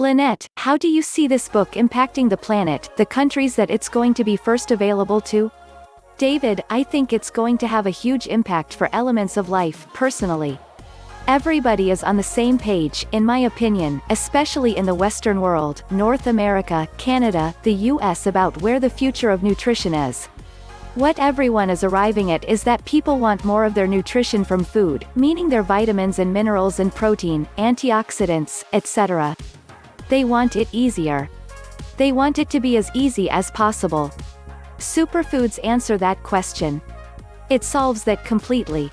Lynette, how do you see this book impacting the planet, the countries that it's going to be first available to? David, I think it's going to have a huge impact for elements of life, personally. Everybody is on the same page, in my opinion, especially in the Western world, North America, Canada, the US, about where the future of nutrition is. What everyone is arriving at is that people want more of their nutrition from food, meaning their vitamins and minerals and protein, antioxidants, etc. They want it easier. They want it to be as easy as possible. Superfoods answer that question. It solves that completely.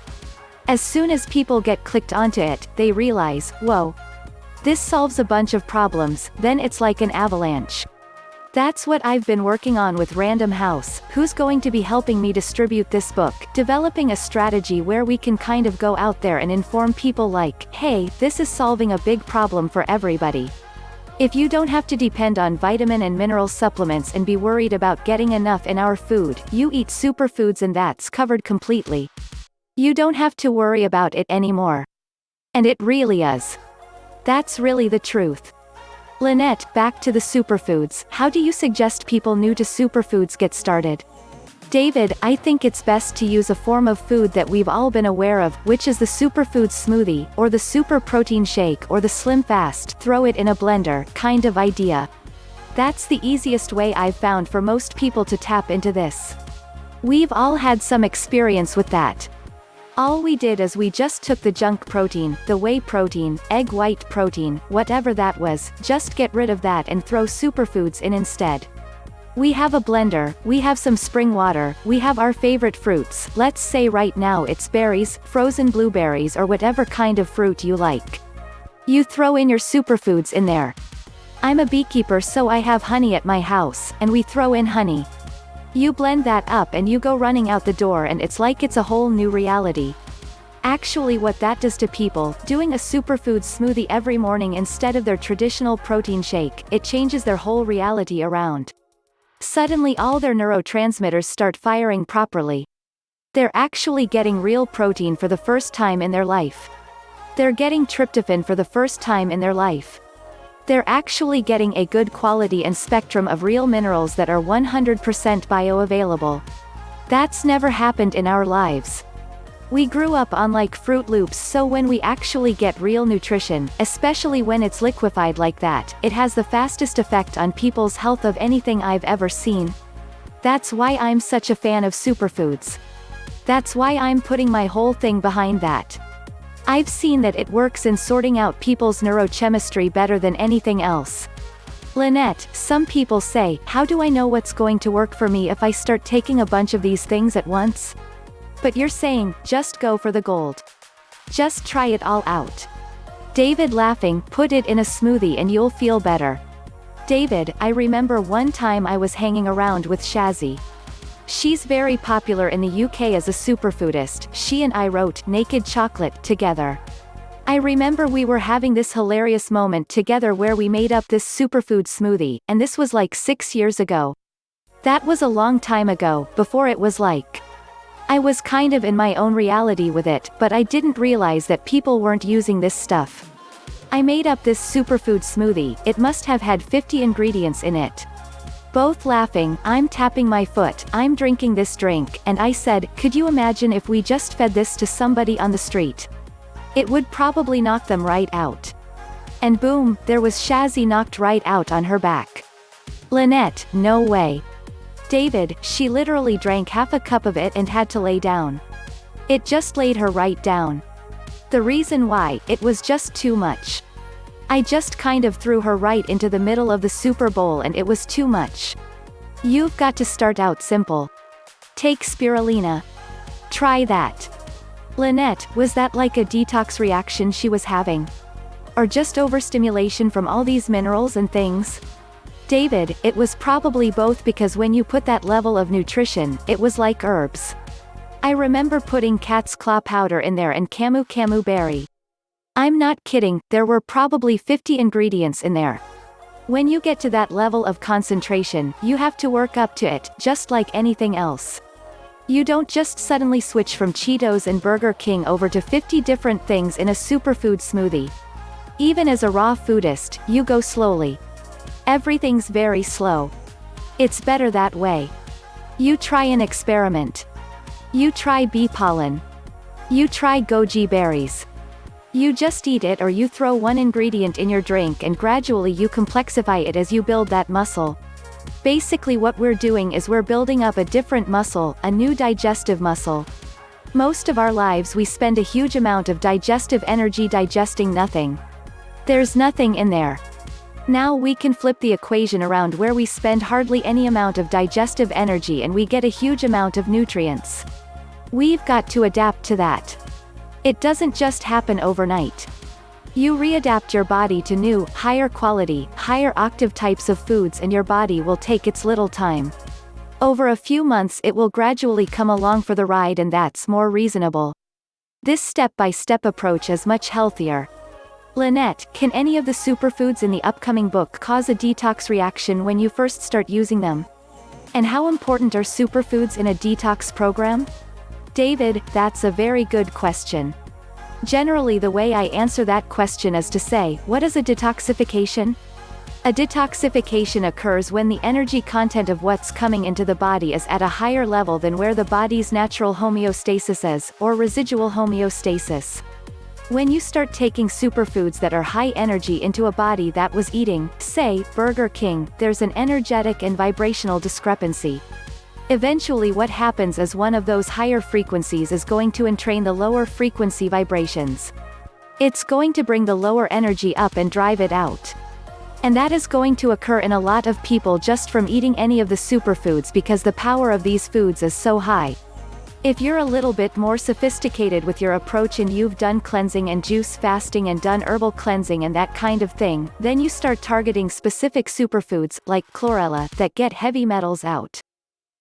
As soon as people get clicked onto it, they realize, whoa. This solves a bunch of problems, then it's like an avalanche. That's what I've been working on with Random House, who's going to be helping me distribute this book, developing a strategy where we can kind of go out there and inform people like, hey, this is solving a big problem for everybody. If you don't have to depend on vitamin and mineral supplements and be worried about getting enough in our food, you eat superfoods and that's covered completely. You don't have to worry about it anymore. And it really is. That's really the truth. Lynette, back to the superfoods, how do you suggest people new to superfoods get started? David, I think it's best to use a form of food that we've all been aware of, which is the superfood smoothie, or the super protein shake, or the slim fast, throw it in a blender, kind of idea. That's the easiest way I've found for most people to tap into this. We've all had some experience with that. All we did is we just took the junk protein, the whey protein, egg white protein, whatever that was, just get rid of that and throw superfoods in instead. We have a blender, we have some spring water, we have our favorite fruits, let's say right now it's berries, frozen blueberries or whatever kind of fruit you like. You throw in your superfoods in there. I'm a beekeeper, so I have honey at my house, and we throw in honey. You blend that up and you go running out the door, and it's like it's a whole new reality. Actually, what that does to people, doing a superfood smoothie every morning instead of their traditional protein shake, it changes their whole reality around. Suddenly all their neurotransmitters start firing properly. They're actually getting real protein for the first time in their life. They're getting tryptophan for the first time in their life. They're actually getting a good quality and spectrum of real minerals that are 100% bioavailable. That's never happened in our lives. We grew up on like Fruit Loops, so when we actually get real nutrition, especially when it's liquefied like that, it has the fastest effect on people's health of anything I've ever seen. That's why I'm such a fan of superfoods. That's why I'm putting my whole thing behind that. I've seen that it works in sorting out people's neurochemistry better than anything else. Lynette, some people say, how do I know what's going to work for me if I start taking a bunch of these things at once? But you're saying, just go for the gold. Just try it all out. David, laughing, put it in a smoothie and you'll feel better. David, I remember one time I was hanging around with Shazzy. She's very popular in the UK as a superfoodist. She and I wrote Naked Chocolate together. I remember we were having this hilarious moment together where we made up this superfood smoothie, and this was like 6 years ago. That was a long time ago, before it was like. I was kind of in my own reality with it, but I didn't realize that people weren't using this stuff. I made up this superfood smoothie, it must have had 50 ingredients in it. Both laughing, I'm tapping my foot, I'm drinking this drink, and I said, could you imagine if we just fed this to somebody on the street? It would probably knock them right out. And boom, there was Shazzy knocked right out on her back. Lynette, no way. David, she literally drank half a cup of it and had to lay down. It just laid her right down. The reason why, it was just too much. I just kind of threw her right into the middle of the Super Bowl and it was too much. You've got to start out simple. Take spirulina. Try that. Lynette, was that like a detox reaction she was having? Or just overstimulation from all these minerals and things? David, it was probably both, because when you put that level of nutrition, it was like herbs. I remember putting cat's claw powder in there and camu berry. I'm not kidding, there were probably 50 ingredients in there. When you get to that level of concentration, you have to work up to it, just like anything else. You don't just suddenly switch from Cheetos and Burger King over to 50 different things in a superfood smoothie. Even as a raw foodist, you go slowly. Everything's very slow. It's better that way. You try an experiment. You try bee pollen. You try goji berries. You just eat it, or you throw one ingredient in your drink and gradually you complexify it as you build that muscle. Basically what we're doing is we're building up a different muscle, a new digestive muscle. Most of our lives we spend a huge amount of digestive energy digesting nothing. There's nothing in there. Now we can flip the equation around where we spend hardly any amount of digestive energy and we get a huge amount of nutrients. We've got to adapt to that. It doesn't just happen overnight. You readapt your body to new, higher quality, higher octave types of foods and your body will take its little time. Over a few months it will gradually come along for the ride, and that's more reasonable. This step-by-step approach is much healthier. Lynette, can any of the superfoods in the upcoming book cause a detox reaction when you first start using them? And how important are superfoods in a detox program? David, that's a very good question. Generally the way I answer that question is to say, what is a detoxification? A detoxification occurs when the energy content of what's coming into the body is at a higher level than where the body's natural homeostasis is, or residual homeostasis. When you start taking superfoods that are high energy into a body that was eating, say, Burger King, there's an energetic and vibrational discrepancy. Eventually what happens is one of those higher frequencies is going to entrain the lower frequency vibrations. It's going to bring the lower energy up and drive it out. And that is going to occur in a lot of people just from eating any of the superfoods because the power of these foods is so high. If you're a little bit more sophisticated with your approach and you've done cleansing and juice fasting and done herbal cleansing and that kind of thing, then you start targeting specific superfoods, like chlorella, that get heavy metals out.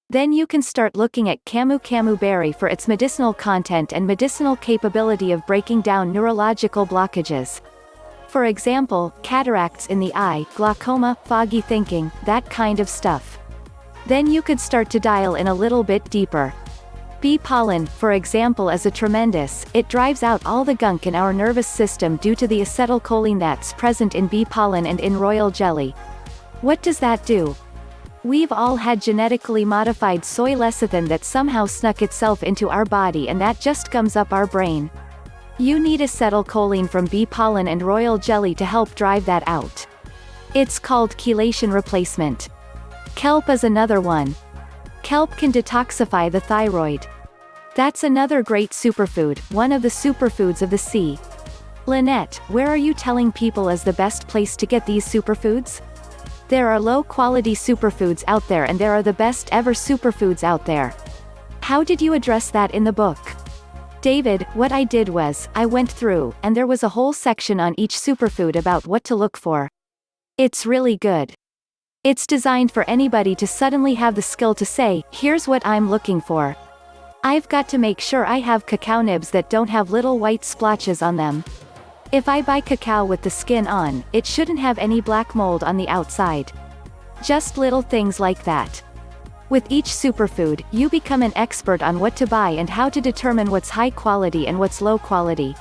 Then you can start looking at camu berry for its medicinal content and medicinal capability of breaking down neurological blockages. For example, cataracts in the eye, glaucoma, foggy thinking, that kind of stuff. Then you could start to dial in a little bit deeper. Bee pollen, for example, is it drives out all the gunk in our nervous system due to the acetylcholine that's present in bee pollen and in royal jelly. What does that do? We've all had genetically modified soy lecithin that somehow snuck itself into our body and that just gums up our brain. You need acetylcholine from bee pollen and royal jelly to help drive that out. It's called chelation replacement. Kelp is another one. Kelp can detoxify the thyroid. That's another great superfood, one of the superfoods of the sea. Lynette, where are you telling people is the best place to get these superfoods? There are low-quality superfoods out there and there are the best ever superfoods out there. How did you address that in the book? David, what I did was, I went through, and there was a whole section on each superfood about what to look for. It's really good. It's designed for anybody to suddenly have the skill to say, here's what I'm looking for. I've got to make sure I have cacao nibs that don't have little white splotches on them. If I buy cacao with the skin on, it shouldn't have any black mold on the outside. Just little things like that. With each superfood, you become an expert on what to buy and how to determine what's high quality and what's low quality.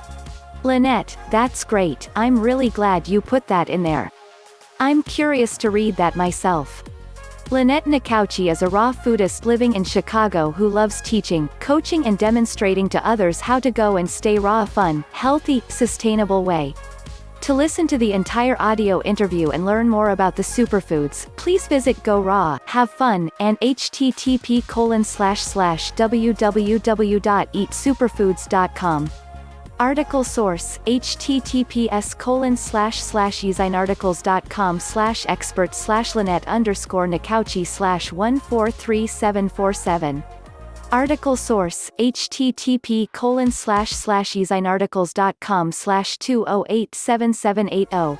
Lynette, that's great, I'm really glad you put that in there. I'm curious to read that myself. Lynette Nicauchi is a raw foodist living in Chicago who loves teaching, coaching and demonstrating to others how to go and stay raw a fun, healthy, sustainable way. To listen to the entire audio interview and learn more about the superfoods, please visit Go Raw, Have Fun, and http://www.eatsuperfoods.com. Article source, https://usignarticles.com/expert/Lynette_Nicauchi/143747. Article source, http://usignarticles.com/2087780.